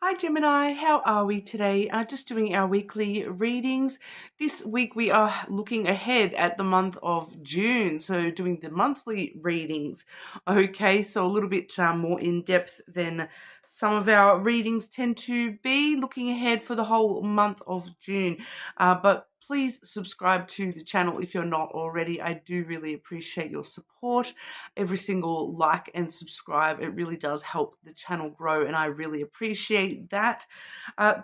Hi Gemini, how are we today? Just doing our weekly readings. This week we are looking ahead at the month of June, so doing the monthly readings. Okay, so a little bit more in depth than some of our readings tend to be, looking ahead for the whole month of June. But please subscribe to the channel if you're not already. I do really appreciate your support. Every single like and subscribe, it really does help the channel grow, and I really appreciate that.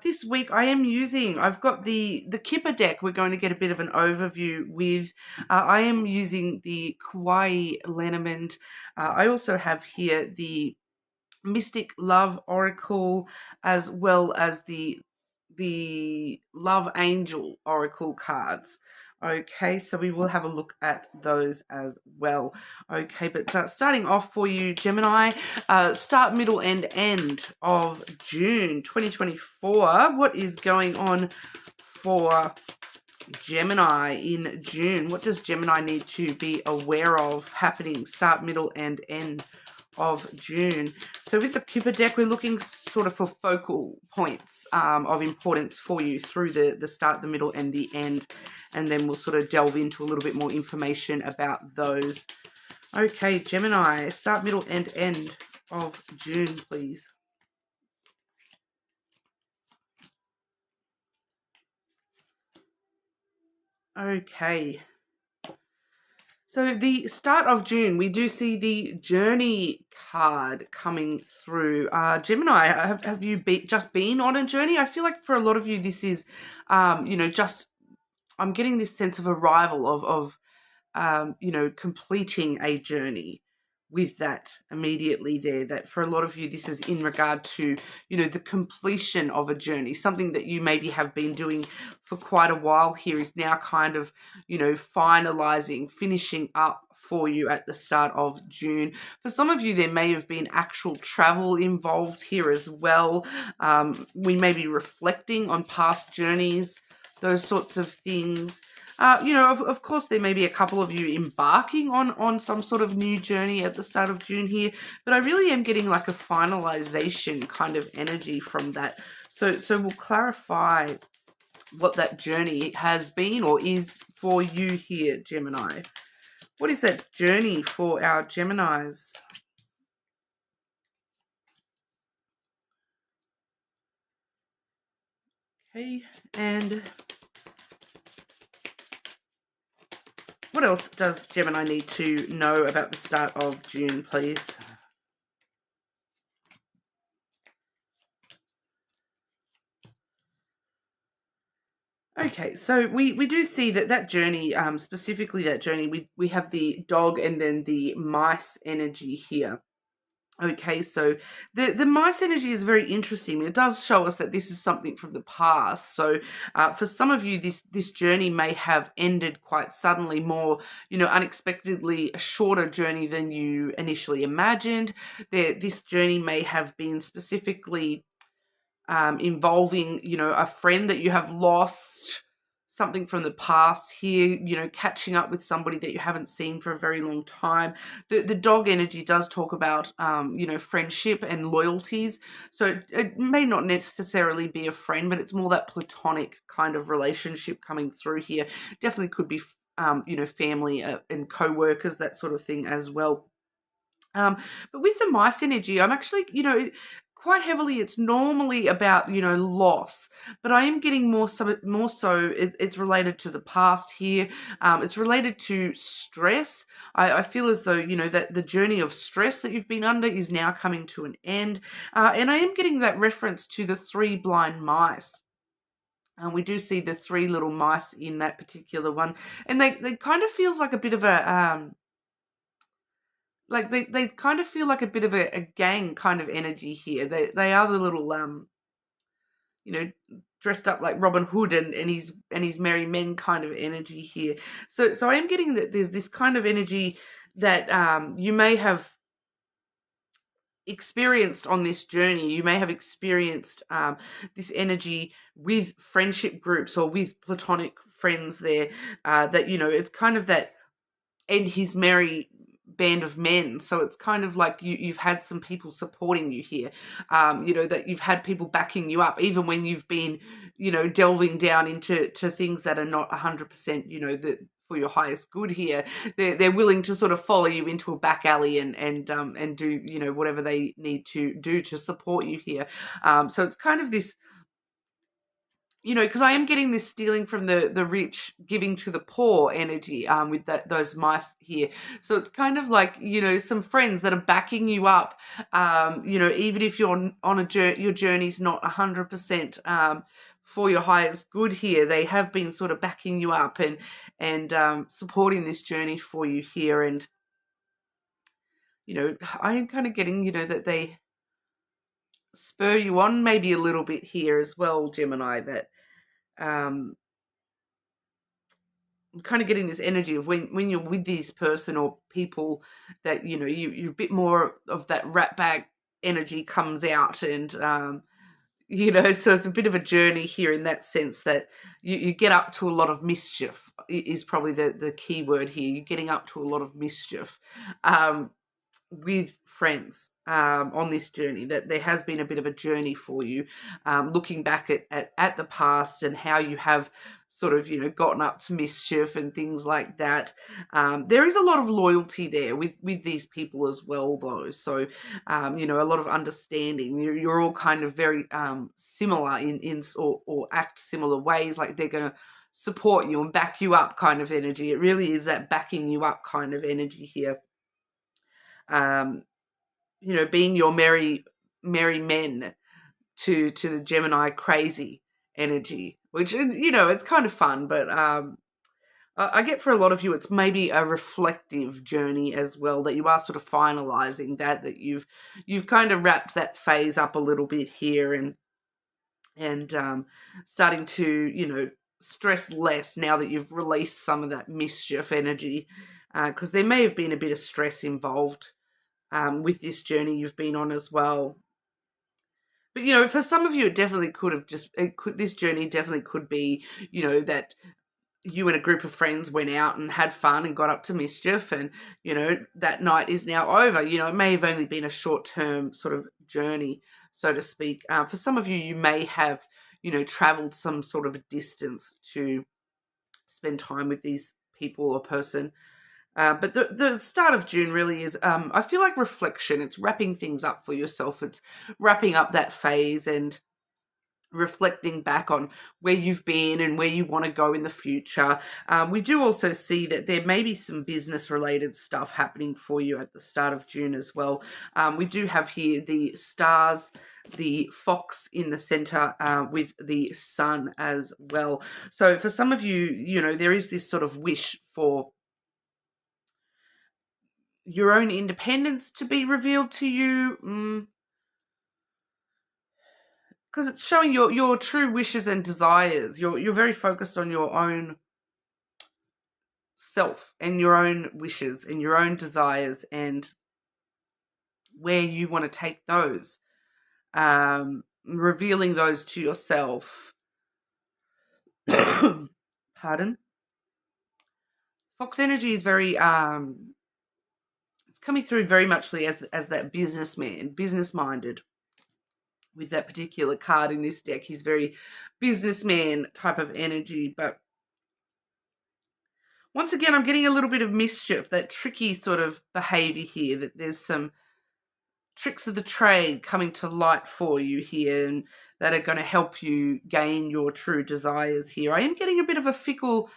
This week I've got the Kipper deck. We're going to get a bit of an overview with. I am using the Kawaii Lenormand. I also have here the Mystic Love Oracle, as well as the Love Angel Oracle cards. Okay, so we will have a look at those as well. Okay, but starting off for you, Gemini, start, middle, and end of June 2024. What is going on for Gemini in June? What does Gemini need to be aware of happening start, middle, and end of June? So with the Cupid deck, we're looking sort of for focal points of importance for you through the start, the middle, and the end, and then we'll sort of delve into a little bit more information about those. Okay, Gemini, start, middle, and end of June, please. Okay. So the start of June, we do see the Journey card coming through. Gemini, have you just been on a journey? I feel like for a lot of you, this is, just, I'm getting this sense of arrival of completing a journey with that immediately there. That for a lot of you, this is in regard to, the completion of a journey. Something that you maybe have been doing for quite a while here is now kind of, finalizing, finishing up for you at the start of June. For some of you, there may have been actual travel involved here as well. We may be reflecting on past journeys, those sorts of things. Of course, there may be a couple of you embarking on some sort of new journey at the start of June here, but I really am getting like a finalization kind of energy from that. So we'll clarify what that journey has been or is for you here, Gemini. What is that journey for our Geminis? Okay, and what else does Gemini need to know about the start of June, please? Okay, so we do see that journey, specifically that journey, we have the dog and then the mice energy here. Okay, so the mice energy is very interesting. It does show us that this is something from the past. So for some of you, this journey may have ended quite suddenly, more, unexpectedly, a shorter journey than you initially imagined. This journey may have been specifically involving, a friend that you have lost, something from the past here, catching up with somebody that you haven't seen for a very long time. The dog energy does talk about, friendship and loyalties. So it may not necessarily be a friend, but it's more that platonic kind of relationship coming through here. Definitely could be, family and co-workers, that sort of thing as well. But with the mice energy, I'm actually, quite heavily, it's normally about, loss, but I am getting more so it's related to the past here. It's related to stress. I feel as though, that the journey of stress that you've been under is now coming to an end. And I am getting that reference to the three blind mice. We do see the three little mice in that particular one, and they kind of feels like a bit of a, like they kind of feel like a bit of a gang kind of energy here. They are the little dressed up like Robin Hood and his merry men kind of energy here. So I am getting that there's this kind of energy that you may have experienced on this journey. You may have experienced this energy with friendship groups or with platonic friends there, that it's kind of that end his merry band of men. So it's kind of like you've had some people supporting you here, that you've had people backing you up, even when you've been, delving down into things that are not 100%, for your highest good here. They're willing to sort of follow you into a back alley and do, whatever they need to do to support you here. So it's kind of this, because I am getting this stealing from the rich, giving to the poor energy with those mice here. So it's kind of like, some friends that are backing you up, even if you're on your journey's not 100% for your highest good here. They have been sort of backing you up and supporting this journey for you here. And, I am kind of getting, that they spur you on maybe a little bit here as well, Gemini, that I'm kind of getting this energy of when you're with this person or people that, you're a bit more of that rat bag energy comes out. And, so it's a bit of a journey here in that sense that you get up to a lot of mischief is probably the key word here. You're getting up to a lot of mischief with friends on this journey, that there has been a bit of a journey for you, looking back at the past and how you have sort of, gotten up to mischief and things like that. There is a lot of loyalty there with these people as well, though. So, a lot of understanding. You're all kind of very similar or act similar ways, like they're going to support you and back you up kind of energy. It really is that backing you up kind of energy here. Being your merry men to the Gemini crazy energy, which, it's kind of fun, but I get for a lot of you, it's maybe a reflective journey as well, that you are sort of finalizing that you've kind of wrapped that phase up a little bit here and starting to, stress less now that you've released some of that mischief energy, because there may have been a bit of stress involved with this journey you've been on as well. But, for some of you, it definitely this journey definitely could be, that you and a group of friends went out and had fun and got up to mischief, and, that night is now over. It may have only been a short-term sort of journey, so to speak. For some of you, you may have, traveled some sort of a distance to spend time with these people or person. But the start of June really is, I feel like reflection. It's wrapping things up for yourself. It's wrapping up that phase and reflecting back on where you've been and where you want to go in the future. We do also see that there may be some business-related stuff happening for you at the start of June as well. We do have here the stars, the fox in the center with the sun as well. So for some of you, there is this sort of wish for your own independence to be revealed to you, because it's showing your true wishes and desires. You're very focused on your own self and your own wishes and your own desires and where you want to take those, revealing those to yourself. Pardon. Fox energy is very it's coming through very much as that businessman, business-minded. With that particular card in this deck, he's very businessman type of energy. But once again, I'm getting a little bit of mischief, that tricky sort of behavior here, that there's some tricks of the trade coming to light for you here and that are going to help you gain your true desires here. I am getting a bit of a fickle,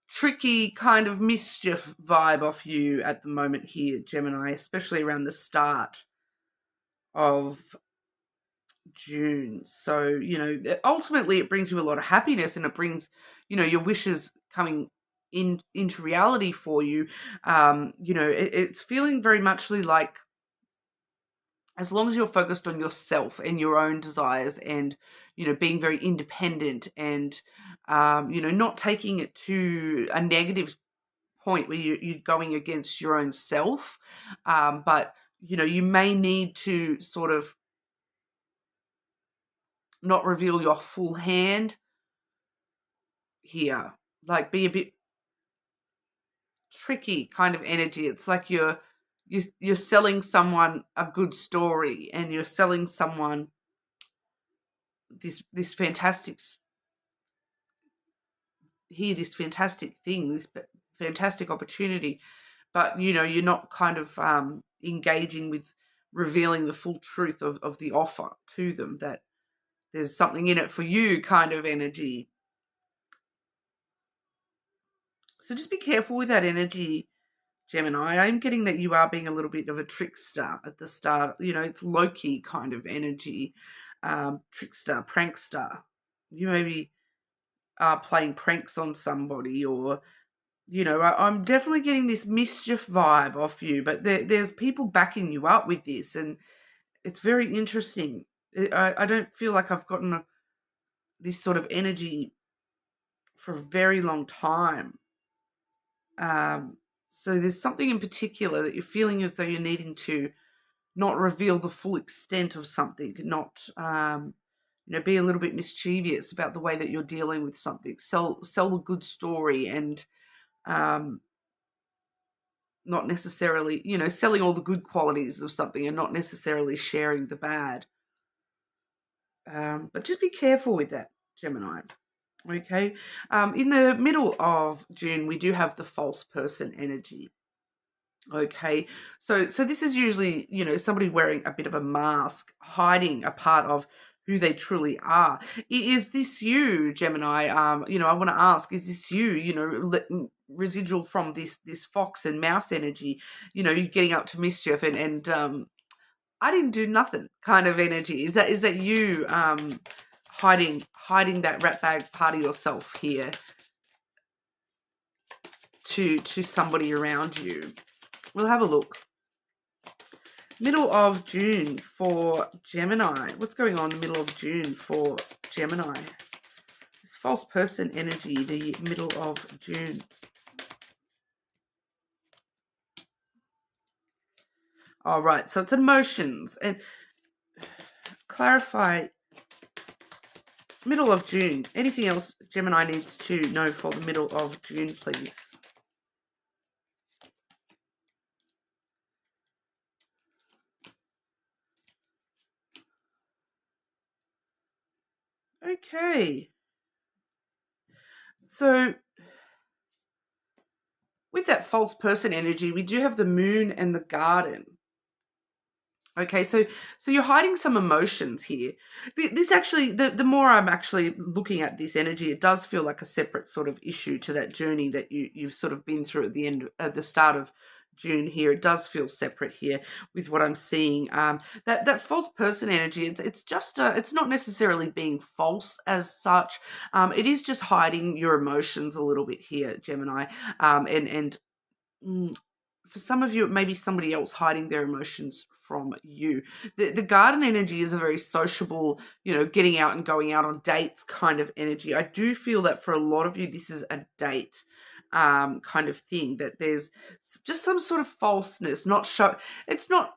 tricky kind of mischief vibe off you at the moment here, Gemini, especially around the start of June. So, ultimately it brings you a lot of happiness, and it brings, your wishes coming into reality for you. It's feeling very much like, as long as you're focused on yourself and your own desires and, being very independent and, not taking it to a negative point where you're going against your own self. But, you may need to sort of not reveal your full hand here, like be a bit tricky kind of energy. It's like you're you're selling someone a good story, and you're selling someone this fantastic this fantastic thing, this fantastic opportunity, but you're not kind of engaging with revealing the full truth of the offer to them, that there's something in it for you kind of energy. So just be careful with that energy, Gemini. I'm getting that you are being a little bit of a trickster at the start. It's low-key kind of energy, trickster, prankster. You maybe are playing pranks on somebody, or I'm definitely getting this mischief vibe off you, but there's people backing you up with this, and it's very interesting. I don't feel like I've gotten this sort of energy for a very long time. So there's something in particular that you're feeling as though you're needing to not reveal the full extent of something, not be a little bit mischievous about the way that you're dealing with something. Sell a good story, and not necessarily, selling all the good qualities of something and not necessarily sharing the bad. But just be careful with that, Gemini. Okay. In the middle of June, we do have the false person energy. Okay. So this is usually, somebody wearing a bit of a mask, hiding a part of who they truly are. Is this you, Gemini? I want to ask, is this you, residual from this fox and mouse energy, you're getting up to mischief and I didn't do nothing kind of energy. Is that you hiding that rat bag part of yourself here to somebody around you? We'll have a look. Middle of June for Gemini. What's going on in the middle of June for Gemini? This false person energy, the middle of June. All right, so it's emotions. And clarify, middle of June. Anything else Gemini needs to know for the middle of June, please? Okay. So with that false person energy, we do have the moon and the garden. Okay, so you're hiding some emotions here. This actually, the more I'm actually looking at this energy, it does feel like a separate sort of issue to that journey that you've sort of been through at the start of June here. It does feel separate here with what I'm seeing. That false person energy, it's just it's not necessarily being false as such. It is just hiding your emotions a little bit here, Gemini. For some of you, it may be somebody else hiding their emotions from you. The garden energy is a very sociable, getting out and going out on dates kind of energy. I do feel that for a lot of you, this is a date kind of thing, that there's just some sort of falseness, it's not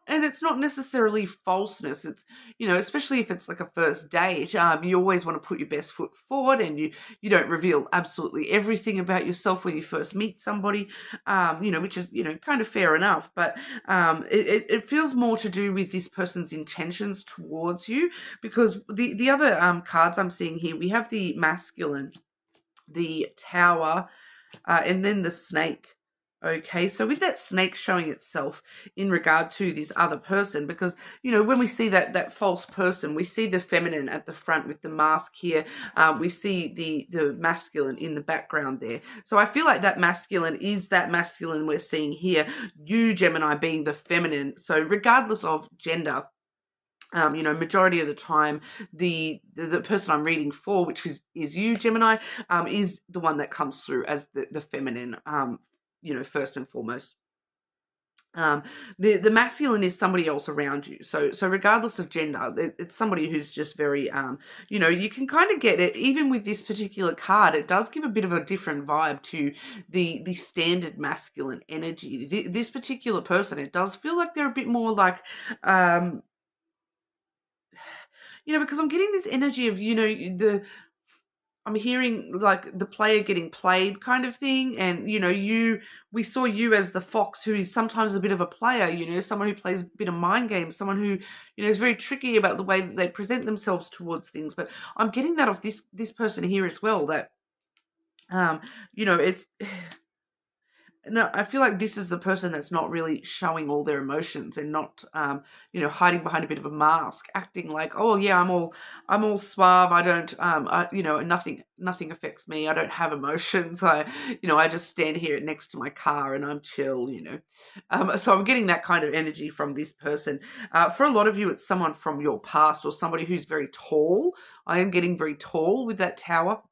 necessarily falseness. It's, especially if it's like a first date, you always want to put your best foot forward, and you don't reveal absolutely everything about yourself when you first meet somebody, which is, kind of fair enough, but it feels more to do with this person's intentions towards you, because the other cards I'm seeing here, we have the masculine, the tower, and then the snake. Okay, so with that snake showing itself in regard to this other person, because, when we see that false person, we see the feminine at the front with the mask here. We see the masculine in the background there. So I feel like that masculine is that masculine we're seeing here, you, Gemini, being the feminine. So regardless of gender, majority of the time, the person I'm reading for, which is you, Gemini, is the one that comes through as the feminine, first and foremost. The masculine is somebody else around you. So regardless of gender, it's somebody who's just very, you can kind of get it, even with this particular card, it does give a bit of a different vibe to the standard masculine energy. This particular person, it does feel like they're a bit more like, because I'm getting this energy of, I'm hearing like the player getting played kind of thing. And, we saw you as the fox who is sometimes a bit of a player, someone who plays a bit of mind games, someone who, is very tricky about the way that they present themselves towards things. But I'm getting that off this person here as well, that, it's, no, I feel like this is the person that's not really showing all their emotions and not, hiding behind a bit of a mask, acting like, oh yeah, I'm all suave. I don't, nothing affects me. I don't have emotions. I just stand here next to my car and I'm chill. So I'm getting that kind of energy from this person. For a lot of you, it's someone from your past or somebody who's very tall. I am getting very tall with that tower.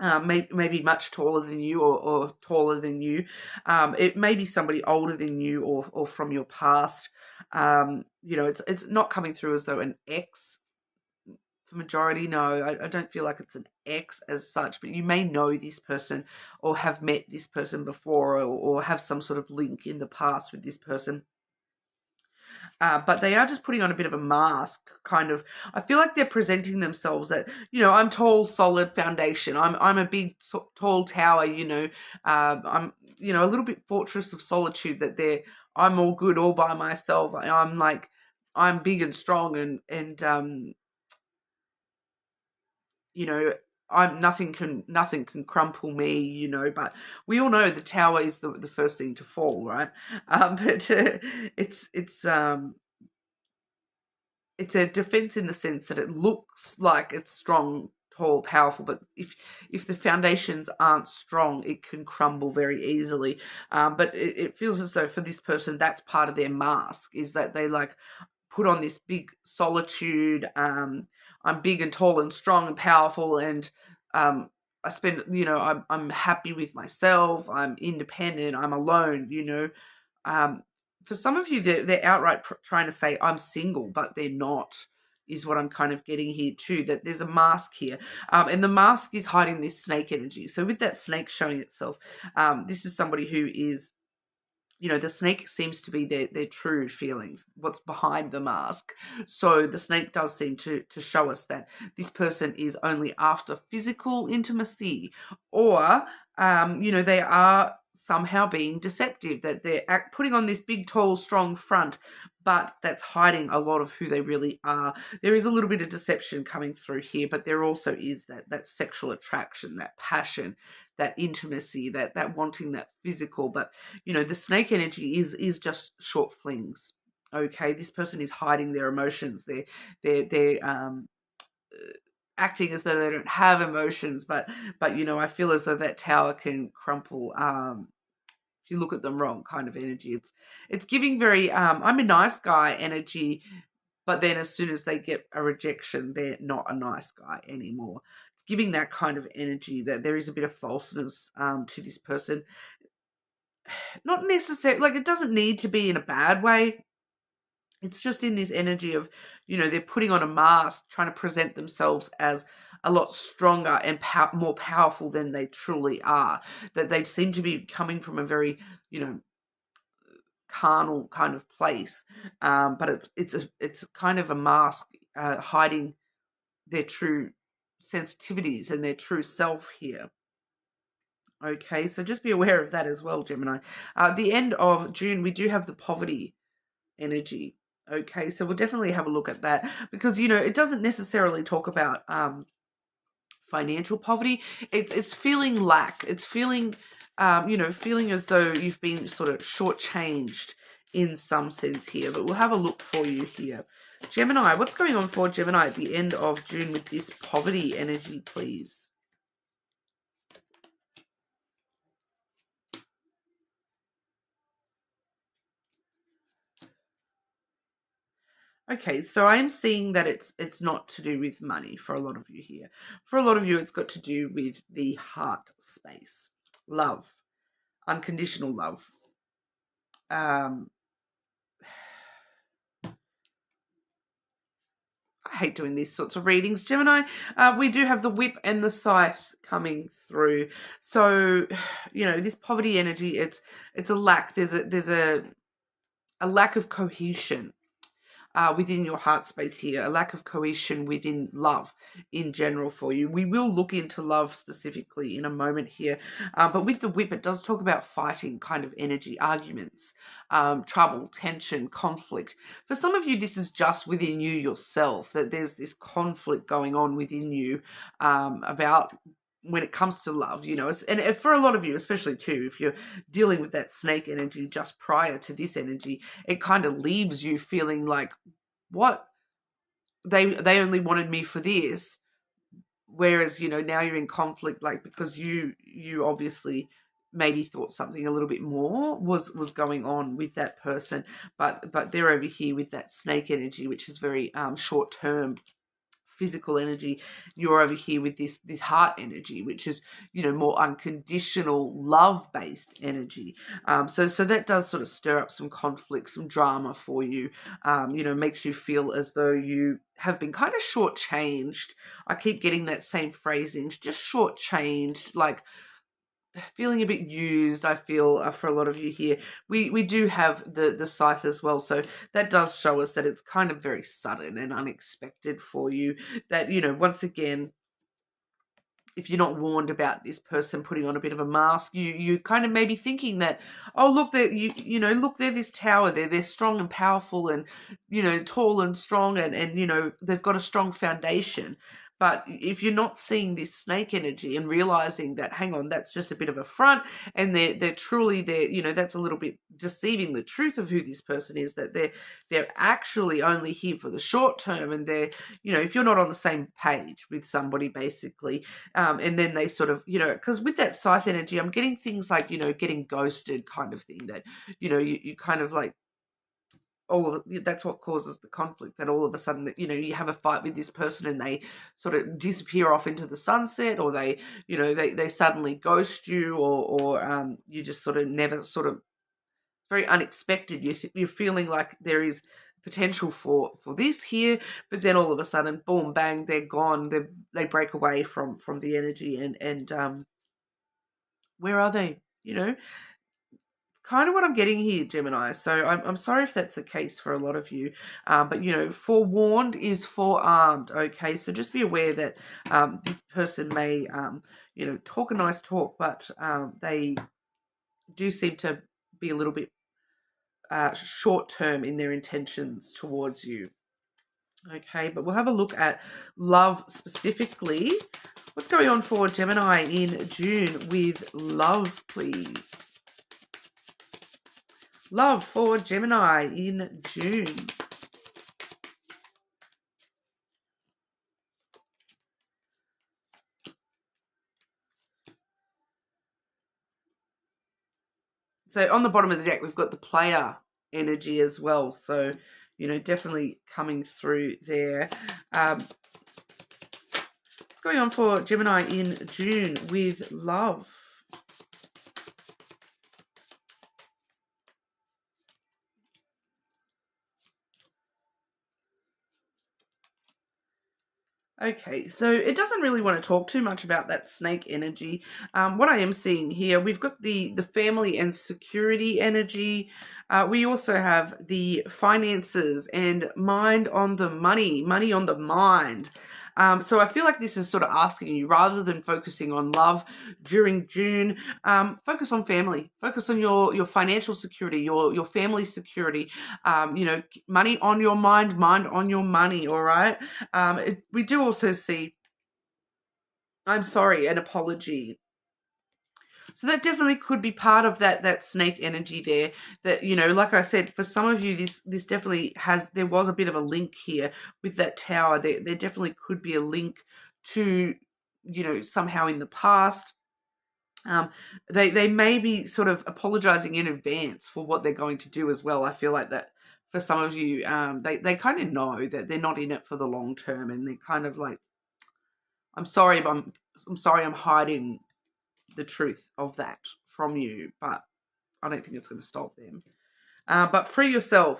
Maybe much taller than you or taller than you. It may be somebody older than you or from your past. It's not coming through as though an ex for majority. No, I don't feel like it's an ex as such, but you may know this person or have met this person before or have some sort of link in the past with this person. But they are just putting on a bit of a mask, kind of. I feel like they're presenting themselves that, I'm tall, solid foundation. I'm a big, tall tower. I'm, a little bit fortress of solitude. I'm all good all by myself. I'm big and strong, and you know, I'm nothing can crumple me. But we all know the tower is the first thing to fall, right? But it's a defense in the sense that it looks like it's strong, tall, powerful, but if the foundations aren't strong, it can crumble very easily. But it feels as though for this person, that's part of their mask, is that they like put on this big solitude. I'm big and tall and strong and powerful, and I spend, I'm happy with myself. I'm independent. I'm alone. Um, for some of you, they're outright trying to say, I'm single, but they're not, is what I'm kind of getting here too, that there's a mask here. And the mask is hiding this snake energy. So with that snake showing itself, this is somebody who is, the snake seems to be their true feelings, what's behind the mask. So the snake does seem to show us that this person is only after physical intimacy, or, they are somehow being deceptive, that they're putting on this big, tall, strong front, but that's hiding a lot of who they really are. There is a little bit of deception coming through here, but there also is that sexual attraction, that passion, that intimacy, that wanting that physical. But the snake energy is just short flings. Okay, this person is hiding their emotions. They're acting as though they don't have emotions, but I feel as though that tower can crumple if you look at them wrong, kind of energy. It's giving very I'm a nice guy energy, but then as soon as they get a rejection, they're not a nice guy anymore. It's giving that kind of energy, that there is a bit of falseness to this person. Not necessarily, like, it doesn't need to be in a bad way. It's just in this energy of, they're putting on a mask, trying to present themselves as a lot stronger and more powerful than they truly are. That they seem to be coming from a very, carnal kind of place. But it's kind of a mask hiding their true sensitivities and their true self here. Okay, so just be aware of that as well, Gemini. The end of June, we do have the poverty energy. Okay, so we'll definitely have a look at that, because it doesn't necessarily talk about financial poverty. It's feeling lack. It's feeling feeling as though you've been sort of shortchanged in some sense here. But we'll have a look for you here. Gemini, what's going on for Gemini at the end of June with this poverty energy, please? Okay, so I'm seeing that it's not to do with money for a lot of you here. For a lot of you, it's got to do with the heart space, love, unconditional love. I hate doing these sorts of readings, Gemini. We do have the whip and the scythe coming through. So, this poverty energy, it's a lack. There's a lack of cohesion. within your heart space here, a lack of cohesion within love in general for you. We will look into love specifically in a moment here, but with the whip, it does talk about fighting kind of energy, arguments, trouble, tension, conflict. For some of you, this is just within you yourself, that there's this conflict going on within you about when it comes to love, and for a lot of you, especially too, if you're dealing with that snake energy just prior to this energy, it kind of leaves you feeling like, what, they only wanted me for this, whereas now you're in conflict, like, because you obviously maybe thought something a little bit more was going on with that person, but they're over here with that snake energy, which is very short term physical energy. You're over here with this heart energy, which is more unconditional love based energy. So that does sort of stir up some conflict, some drama for you. Makes you feel as though you have been kind of shortchanged. I keep getting that same phrasing, just shortchanged, like feeling a bit used. I feel for a lot of you here, we do have the scythe as well, so that does show us that it's kind of very sudden and unexpected for you, that once again, if you're not warned about this person putting on a bit of a mask, you kind of maybe thinking that, oh, look, look, they're this tower, they're strong and powerful and tall and strong, and they've got a strong foundation. But if you're not seeing this snake energy and realizing that, hang on, that's just a bit of a front, and they're truly there, that's a little bit deceiving the truth of who this person is, that they're actually only here for the short term, and they're, if you're not on the same page with somebody, basically, and then they sort of, because with that scythe energy, I'm getting things like, getting ghosted kind of thing, that, you kind of like, that's what causes the conflict, that all of a sudden that you have a fight with this person and they sort of disappear off into the sunset, or they they suddenly ghost you, or you just sort of never sort of, very unexpected. You're feeling like there is potential for this here, but then all of a sudden, boom, bang, they're gone. They break away from the energy, and where are they? Kind of what I'm getting here, Gemini. So I'm sorry if that's the case for a lot of you, but forewarned is forearmed. Okay, so just be aware that this person may talk a nice talk, but they do seem to be a little bit short term in their intentions towards you. Okay, but we'll have a look at love specifically. What's going on for Gemini in June with love, please? Love for Gemini in June. So on the bottom of the deck, we've got the player energy as well. So, definitely coming through there. What's going on for Gemini in June with love? Okay, so it doesn't really want to talk too much about that snake energy. What I am seeing here, we've got the family and security energy. We also have the finances and mind on the money on the mind. So I feel like this is sort of asking you, rather than focusing on love during June, focus on family, focus on your financial security, your family security, money on your mind on your money. All right. We do also see, I'm sorry, an apology. So that definitely could be part of that snake energy there. That, like I said, for some of you, this definitely there was a bit of a link here with that tower. There definitely could be a link to, somehow in the past. They may be sort of apologizing in advance for what they're going to do as well. I feel like that for some of you, they kind of know that they're not in it for the long term, and they're kind of like, I'm sorry, but I'm sorry, I'm hiding the truth of that from you, but I don't think it's going to stop them. But free yourself.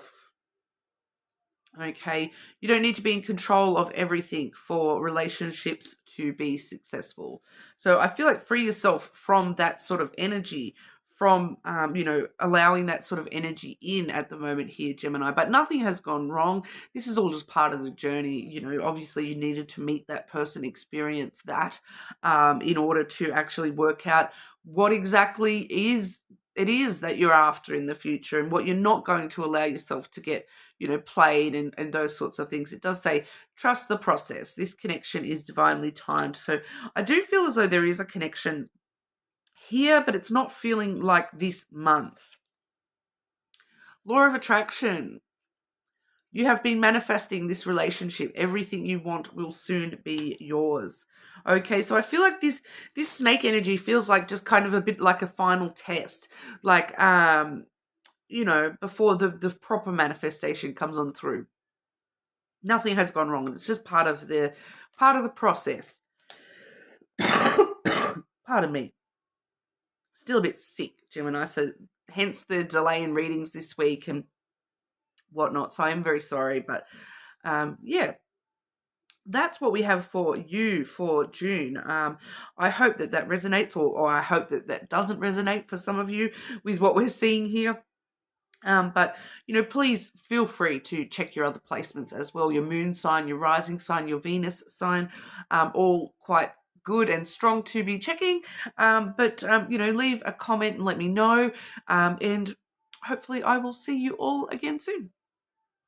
Okay, you don't need to be in control of everything for relationships to be successful. So I feel like free yourself from that sort of energy from, allowing that sort of energy in at the moment here, Gemini. But nothing has gone wrong. This is all just part of the journey. Obviously you needed to meet that person, experience that, in order to actually work out what exactly it is that you're after in the future, and what you're not going to allow yourself to get, played, and those sorts of things. It does say, trust the process. This connection is divinely timed. So I do feel as though there is a connection here, but it's not feeling like this month. Law of attraction. You have been manifesting this relationship. Everything you want will soon be yours. Okay, so I feel like this snake energy feels like just kind of a bit like a final test. Like, before the proper manifestation comes on through. Nothing has gone wrong, and it's just part of the process. Pardon me. Still a bit sick, Gemini, so hence the delay in readings this week and whatnot. So I am very sorry, but yeah, that's what we have for you for June. I hope that resonates, or I hope that doesn't resonate for some of you with what we're seeing here. But, please feel free to check your other placements as well. Your moon sign, your rising sign, your Venus sign, all quite good and strong to be checking. But leave a comment and let me know. And hopefully I will see you all again soon.